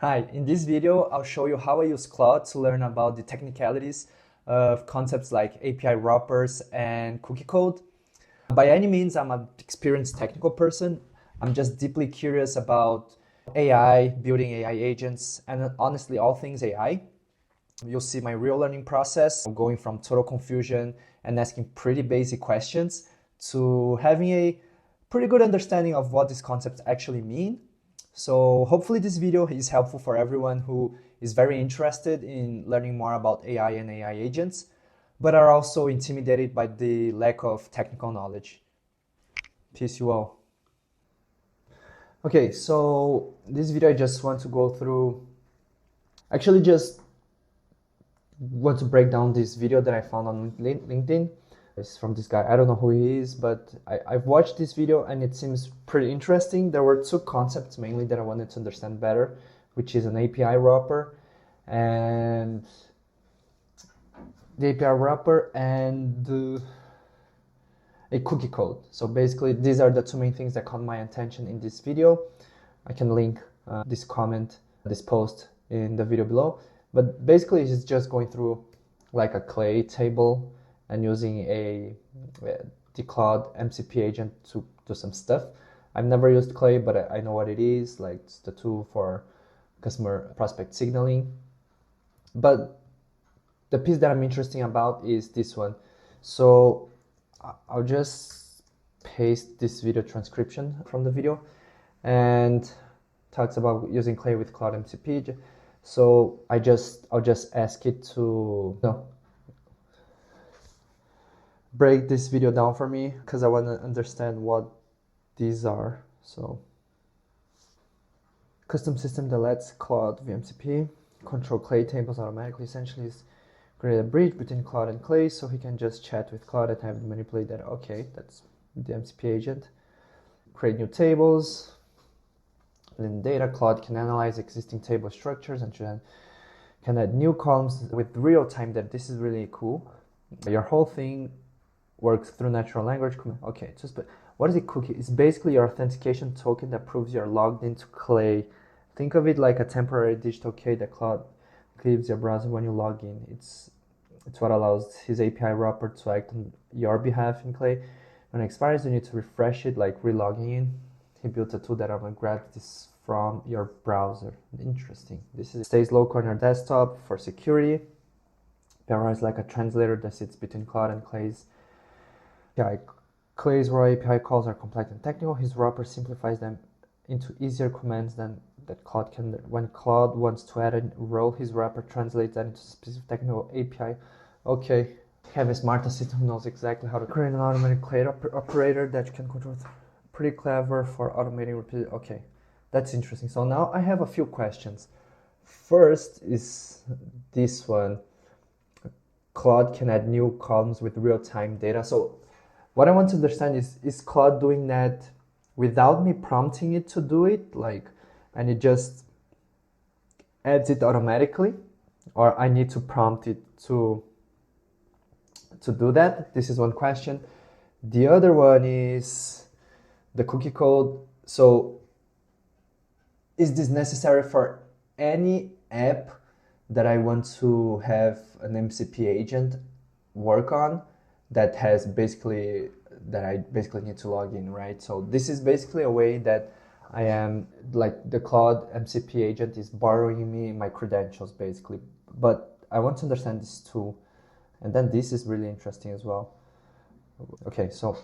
Hi, in this video, I'll show you how I use Claude to learn about the technicalities of concepts like API wrappers and cookie code. By any means, I'm an experienced technical person. I'm just deeply curious about AI, building AI agents, and honestly, all things AI. You'll see my real learning process, going from total confusion and asking pretty basic questions to having a pretty good understanding of what these concepts actually mean. So hopefully this video is helpful for everyone who is very interested in learning more about AI and AI agents, but are also intimidated by the lack of technical knowledge. Peace you all. Okay, so this video I just want to go through, actually just want to break down this video that I found on LinkedIn. It's from this guy. I don't know who he is, but I've watched this video and it seems pretty interesting. There were two concepts mainly that I wanted to understand better, which is an API wrapper and a cookie code. So basically, these are the two main things that caught my attention in this video. I can link this post in the video below. But basically, it's just going through like a clay table and using the Claude MCP agent to do some stuff. I've never used Clay, but I know what it is. Like, it's the tool for customer prospect signaling. But the piece that I'm interested about is this one. So I'll just paste this video transcription from the video, and talks about using Clay with Claude MCP. So I'll just ask it to break this video down for me, because I want to understand what these are. So custom system that lets Claude VMCP control Clay tables automatically essentially is create a bridge between Claude and Clay, so he can just chat with Claude and have it manipulate that. Okay, that's the MCP agent. Create new tables. In data, Claude can analyze existing table structures and can add new columns with real-time data. This is really cool. Your whole thing works through natural language. Okay, what is a cookie? It's basically your authentication token that proves you're logged into Clay. Think of it like a temporary digital key that Claude gives your browser when you log in. It's what allows his API wrapper to act on your behalf in Clay. When it expires, you need to refresh it, like re-logging in. He built a tool that I'm gonna grab this from your browser. Interesting. This stays local on your desktop for security. Parallel is like a translator that sits between Claude and Clay's. Yeah, Clay's raw API calls are complex and technical. His wrapper simplifies them into easier commands than that Claude can. When Claude wants to add a role, his wrapper translates that into a specific technical API. Okay, have a smart assistant who knows exactly how to create an automatic Clay operator that you can control. Pretty clever for automating repeated. Okay, that's interesting. So now I have a few questions. First is this one. Claude can add new columns with real-time data. So what I want to understand is Claude doing that without me prompting it to do it, and it just adds it automatically, or I need to prompt it to do that? This is one question. The other one is the cookie code. So is this necessary for any app that I want to have an MCP agent work on that I basically need to log in, right? So this is basically a way that I am, like, the Claude MCP agent is borrowing me my credentials basically. But I want to understand this too. And then this is really interesting as well. Okay, so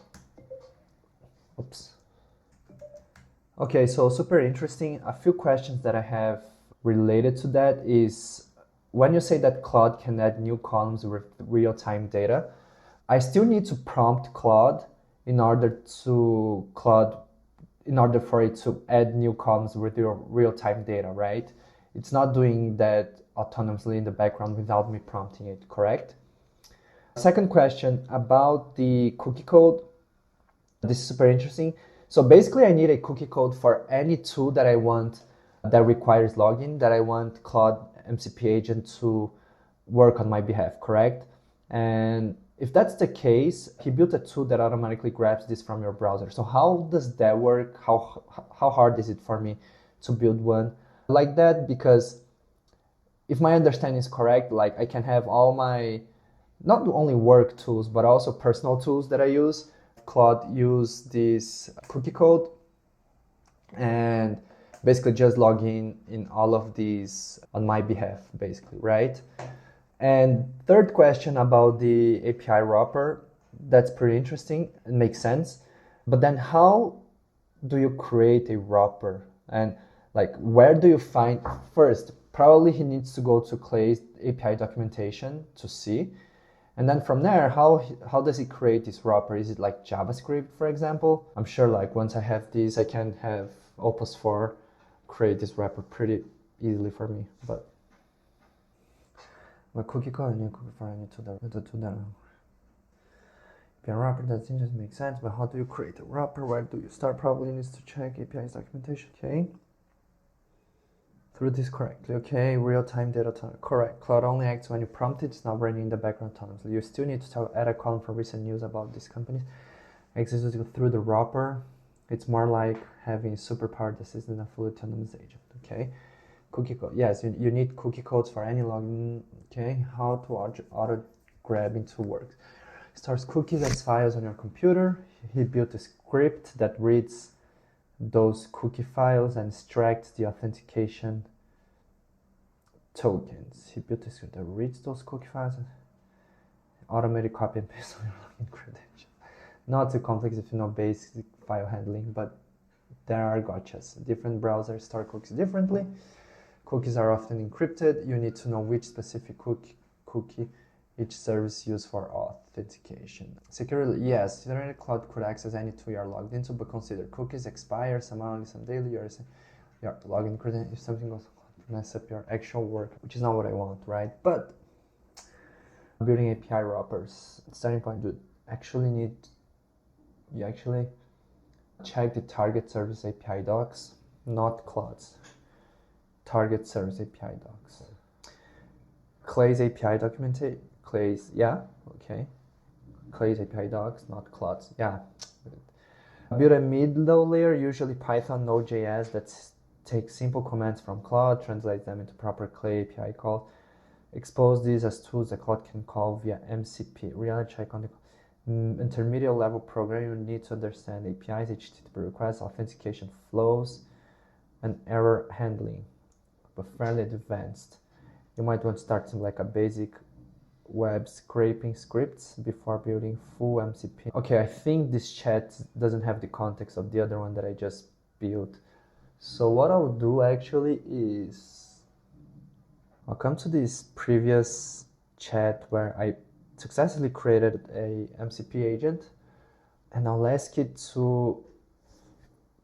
super interesting. A few questions that I have related to that is, when you say that Claude can add new columns with real-time data, I still need to prompt Claude in order for it to add new columns with your real-time data, right? It's not doing that autonomously in the background without me prompting it, correct? Second question about the cookie code. This is super interesting. So basically, I need a cookie code for any tool that I want that requires login, that I want Claude MCP agent to work on my behalf, correct? And if that's the case, he built a tool that automatically grabs this from your browser. So how does that work? How hard is it for me to build one? like that because if my understanding is correct, like I can have all my not only work tools but also personal tools that I use. Claude use this cookie code and basically just log in all of these on my behalf, basically, right? And third question about the API wrapper, that's pretty interesting. It makes sense. But then how do you create a wrapper? And like, where do you find, first, probably he needs to go to Clay's API documentation to see. And then from there, how does he create this wrapper? Is it like JavaScript, for example? I'm sure like once I have this, I can have Opus 4 create this wrapper pretty easily for me. But my cookie code, I need cookie for I need to do that. API wrapper doesn't just make sense, but how do you create a wrapper? Where do you start? Probably needs to check API's documentation. Okay. Through this correctly. Okay, real-time data type. Correct. Claude only acts when you prompt it. It's not running in the background autonomously. You still need to add a column for recent news about these companies. Executing through the wrapper. It's more like having a superpowered assistant and fully autonomous agent. Okay. Cookie code. Yes, you need cookie codes for any login. Okay. How to auto grab into works. Stores cookies as files on your computer. He built a script that reads those cookie files and extracts the authentication tokens. He built a script that reads those cookie files and automated copy and paste on your login credentials. Not too complex if you know basic file handling, but there are gotchas. Different browsers store cookies differently. Cookies are often encrypted. You need to know which specific cookie each service used for authentication. Securely, yes, theoretically Claude could access any tool you are logged into, but consider cookies expire, some hourly, some daily. Your login credentials, if something goes to mess up your actual work, which is not what I want, right? But building API wrappers, starting point, you actually check the target service API docs, not Claude's. Target service API docs. Clay's API documentation. Clay's, yeah, okay. Clay's API docs, not Claude's, yeah. Build a middle layer, usually Python, Node.js, that takes simple commands from Claude, translates them into proper Clay API call. Expose these as tools that Claude can call via MCP. Reality check on the intermediate level programming. You need to understand APIs, HTTP requests, authentication flows, and error handling, but fairly advanced. You might want to start some like a basic web scraping scripts before building full MCP. Okay, I think this chat doesn't have the context of the other one that I just built. So what I'll do actually is I'll come to this previous chat where I successfully created a MCP agent, and I'll ask it to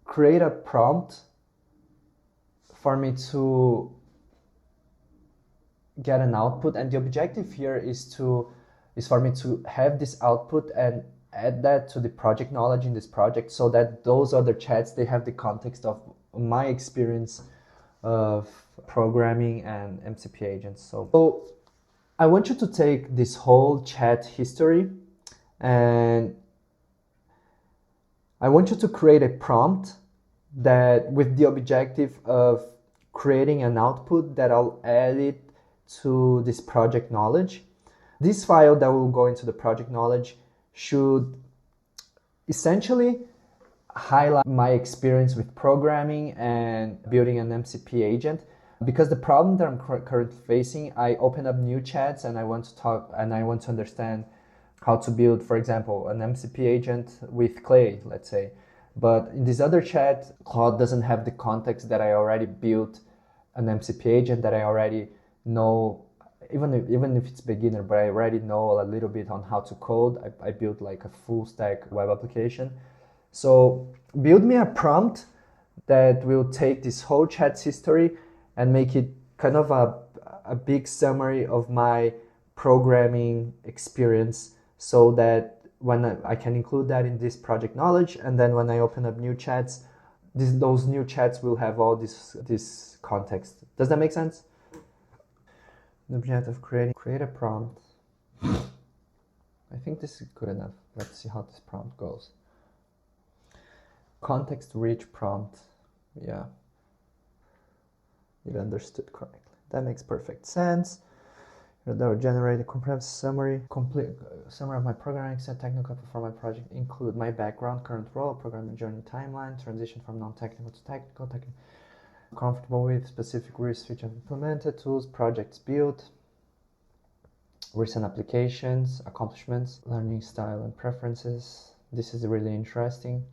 create a prompt for me to get an output, and the objective here is for me to have this output and add that to the project knowledge in this project, so that those other chats, they have the context of my experience of programming and MCP agents. So I want you to take this whole chat history and I want you to create a prompt that with the objective of creating an output that I'll add it to this project knowledge. This file that will go into the project knowledge should essentially highlight my experience with programming and building an MCP agent. Because the problem that I'm currently facing, I open up new chats and I want to talk and I want to understand how to build, for example, an MCP agent with Clay, let's say. But in this other chat, Claude doesn't have the context that I already built an MCP agent, that I already know, even if it's beginner, but I already know a little bit on how to code. I built like a full stack web application. So build me a prompt that will take this whole chat's history and make it kind of a big summary of my programming experience, so that when I can include that in this project knowledge, and then when I open up new chats, those new chats will have all this context. Does that make sense? The objective of create a prompt. I think this is good enough. Let's see how this prompt goes. Context rich prompt. Yeah. it understood correctly. That makes perfect sense. That will generate a comprehensive summary. Complete summary of my programming set technical for my project include my background, current role, programming journey timeline, transition from non-technical to technical, comfortable with specific risks which I've implemented, tools, projects built, recent applications, accomplishments, learning style and preferences. This is really interesting.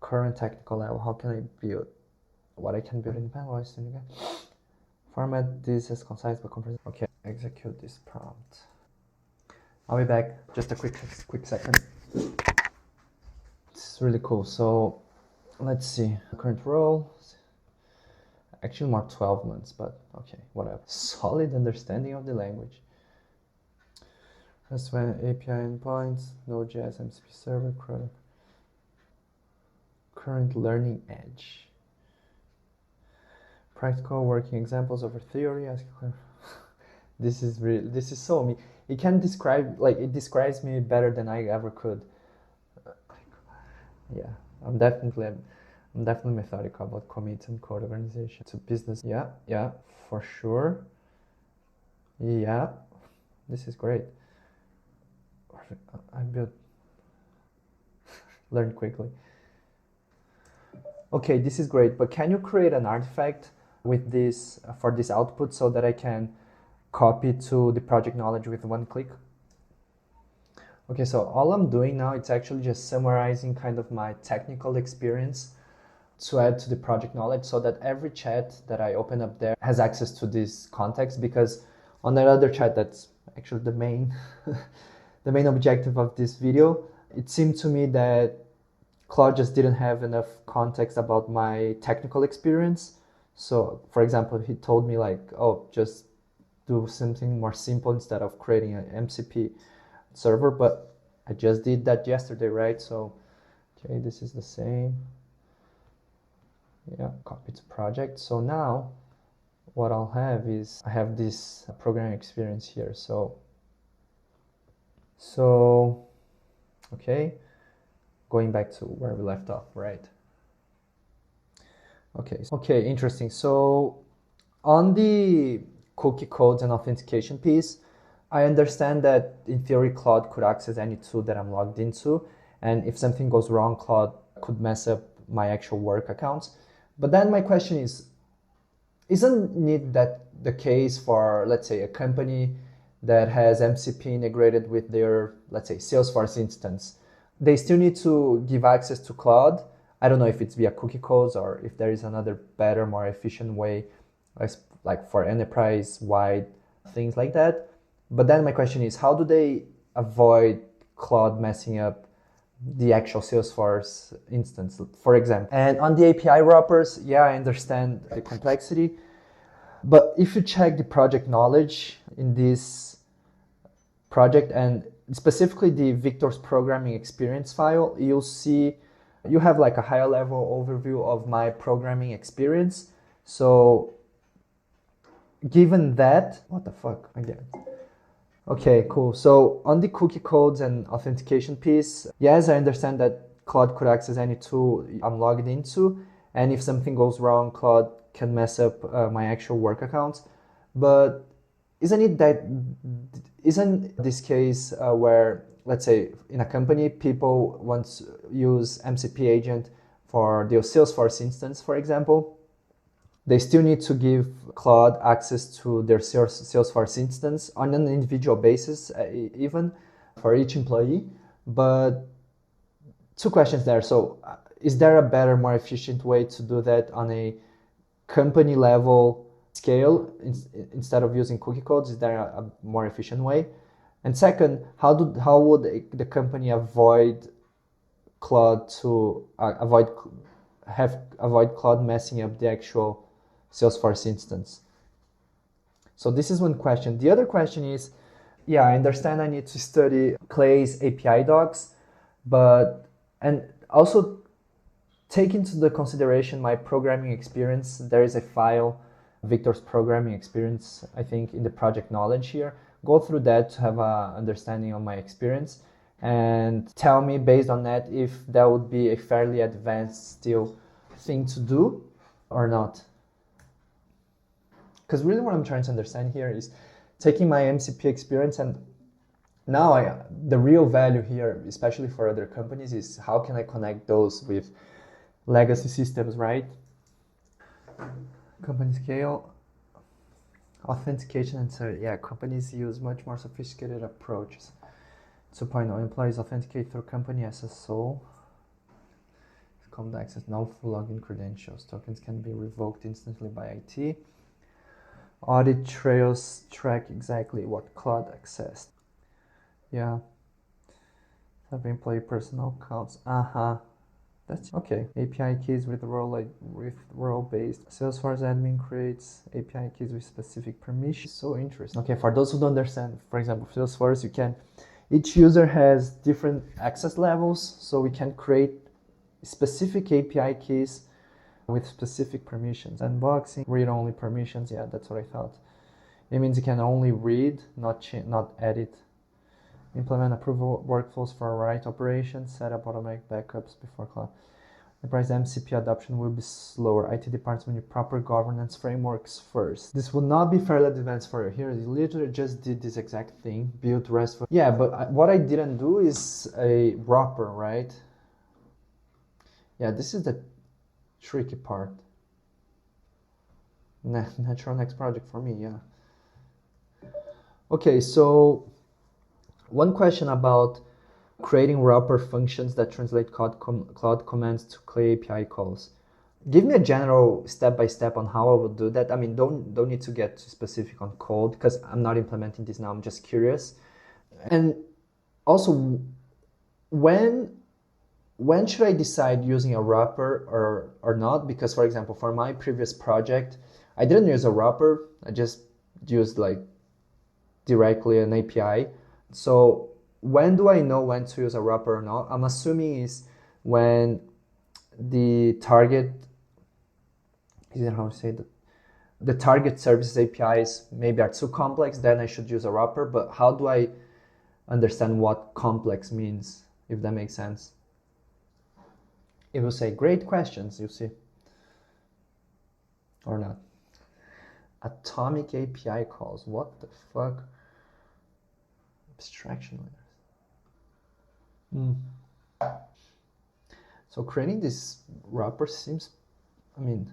Current technical level, how can I build what I can build in voice? Format this as concise but comprehensive. Okay, execute this prompt. I'll be back. Just a quick second. It's really cool. So let's see. Current role. Actually more 12 months, but okay, whatever. Solid understanding of the language. That's when API endpoints, Node.js, MCP server, current learning edge. Practical working examples over theory. This is so me. It can describe, like, it describes me better than I ever could. Yeah, I'm definitely methodical about commits and code organization to business. Yeah, for sure. Yeah, this is great. I built, learn quickly. Okay, this is great, but can you create an artifact with this for this output so that I can copy to the project knowledge with one click? Okay, so all I'm doing now, it's actually just summarizing kind of my technical experience to add to the project knowledge so that every chat that I open up there has access to this context, because on that other chat, that's actually the main the main objective of this video, it seemed to me that Claude just didn't have enough context about my technical experience. So for example, he told me like, oh, just do something more simple instead of creating an MCP server, but I just did that yesterday, right? So, okay, this is the same. Yeah, copy to project. So now what I'll have is, I have this programming experience here. So okay, going back to where we left off, right? Okay, interesting. So on the cookie codes and authentication piece, I understand that in theory, Claude could access any tool that I'm logged into. And if something goes wrong, Claude could mess up my actual work accounts. But then my question is, isn't it that the case for, let's say, a company that has MCP integrated with their, let's say, Salesforce instance? They still need to give access to Claude. I don't know if it's via cookie codes or if there is another better, more efficient way, like for enterprise-wide things like that. But then my question is, how do they avoid Claude messing up the actual Salesforce instance, for example? And on the API wrappers, yeah, I understand the complexity. But if you check the project knowledge in this project and specifically the Victor's programming experience file, you'll see you have like a higher level overview of my programming experience. So given that, what the fuck again? Okay, cool. So on the cookie codes and authentication piece, yes, I understand that Claude could access any tool I'm logged into. And if something goes wrong, Claude can mess up my actual work accounts. But isn't this case where, let's say, in a company, people want to use MCP agent for their Salesforce instance, for example, they still need to give Claude access to their Salesforce instance on an individual basis, even for each employee. But two questions there. So is there a better, more efficient way to do that on a company level scale instead of using cookie codes? Is there a more efficient way? And second, how would the company avoid Claude to avoid Claude messing up the actual Salesforce instance? So this is one question. The other question is, yeah, I understand I need to study Clay's API docs, and also take into the consideration my programming experience. There is a file, Victor's programming experience, I think, in the project knowledge here. Go through that to have an understanding of my experience and tell me based on that if that would be a fairly advanced still thing to do or not. Because really what I'm trying to understand here is taking my MCP experience, and now the real value here, especially for other companies, is how can I connect those with legacy systems, right? Company scale, authentication, and so yeah, companies use much more sophisticated approaches. 2.0 employees authenticate through company SSO. Common access, no full login credentials. Tokens can be revoked instantly by IT. Audit trails track exactly what Claude accessed. Yeah. Have employee personal accounts. That's okay. API keys with role-based. Salesforce admin creates API keys with specific permissions. So interesting. Okay, for those who don't understand, for example, Salesforce, each user has different access levels, so we can create specific API keys with specific permissions. Unboxing, read-only permissions. Yeah, that's what I thought. It means you can only read, not edit. Implement approval workflows for write operations. Set up automatic backups before cloud. Enterprise MCP adoption will be slower. IT departments need proper governance frameworks first. This will not be fairly advanced for you. Here, you literally just did this exact thing. Built RESTful. Yeah, but what I didn't do is a wrapper, right? Yeah, this is the tricky part. Natural next project for me, yeah. Okay, so one question about creating wrapper functions that translate Cloud commands to Clay API calls. Give me a general step-by-step on how I would do that. I mean, don't need to get too specific on code because I'm not implementing this now. I'm just curious. And also, when should I decide using a wrapper or not? Because, for example, for my previous project, I didn't use a wrapper. I just used like directly an API. So when do I know when to use a wrapper or not? I'm assuming is when the target, is it how to say that? The target services APIs maybe are too complex, then I should use a wrapper. But how do I understand what complex means, if that makes sense? It will say great questions, you see. Or not. Atomic API calls. What the fuck? Abstraction layers. So creating this wrapper seems, I mean,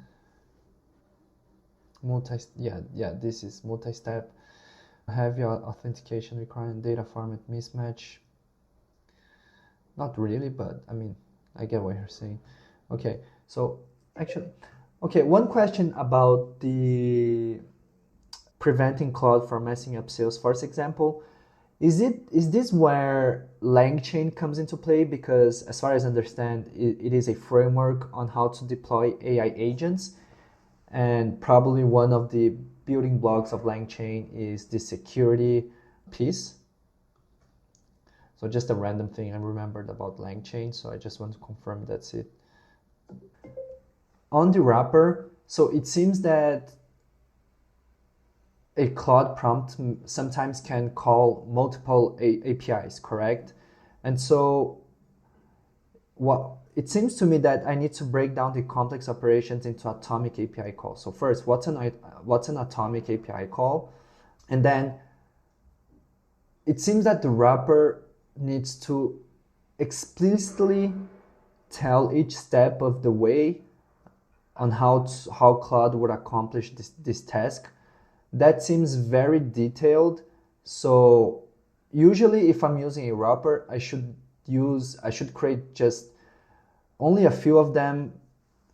this is multi-step. Heavy authentication requiring data format mismatch. Not really, but I mean, I get what you're saying. Okay, so actually, okay, one question about the preventing Claude from messing up Salesforce example. Is this where LangChain comes into play? Because as far as I understand, it is a framework on how to deploy AI agents, and probably one of the building blocks of LangChain is the security piece. So just a random thing I remembered about LangChain, so I just want to confirm that's it. On the wrapper, so it seems that a Claude prompt sometimes can call multiple APIs, correct? And so what it seems to me that I need to break down the complex operations into atomic API calls. So first, what's an atomic API call? And then it seems that the wrapper needs to explicitly tell each step of the way on how Claude would accomplish this task. That seems very detailed. So usually if I'm using a wrapper, I should create just only a few of them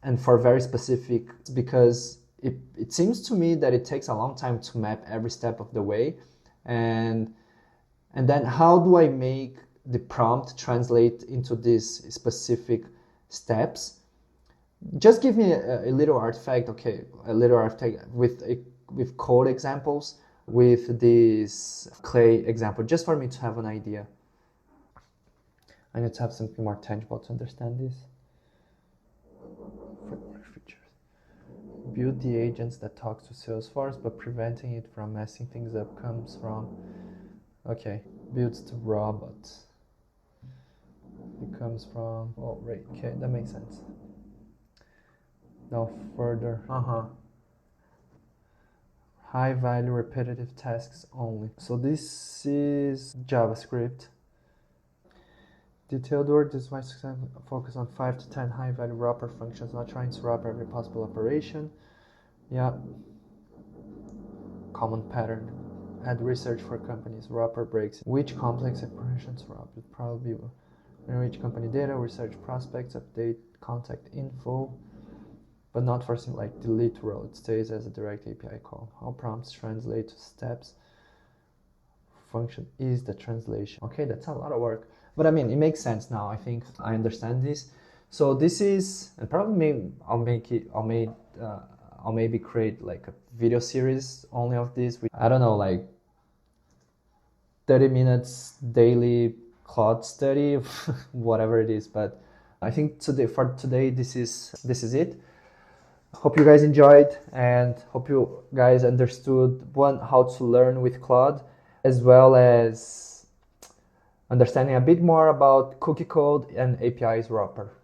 and for very specific, because it seems to me that it takes a long time to map every step of the way. And then how do I make the prompt translate into these specific steps? Just give me a little artifact, okay, a little artifact with code examples, with this Clay example, just for me to have an idea. I need to have something more tangible to understand this. Framework features. Build the agents that talks to Salesforce, but preventing it from messing things up comes from, okay, builds to robots. It comes from, oh, right, okay, that makes sense. Now further, high value repetitive tasks only. So this is JavaScript. Detailed work, this might focus on 5 to 10 high value wrapper functions, not trying to wrap every possible operation. Yeah. Common pattern. Add research for companies. Wrapper breaks. Which complex operations wrap? It probably will enrich company data, research prospects, update contact info, but not for something like delete row. It stays as a direct API call. How prompts translate to steps? Function is the translation. Okay, that's a lot of work, but I mean, it makes sense now. I think I understand this. So this is, and probably I'll maybe create like a video series only of this. I don't know, like 30 minutes daily Claude study, whatever it is. But I think for today, this is it. Hope you guys enjoyed, and hope you guys understood how to learn with Claude, as well as understanding a bit more about cookie code and APIs wrapper.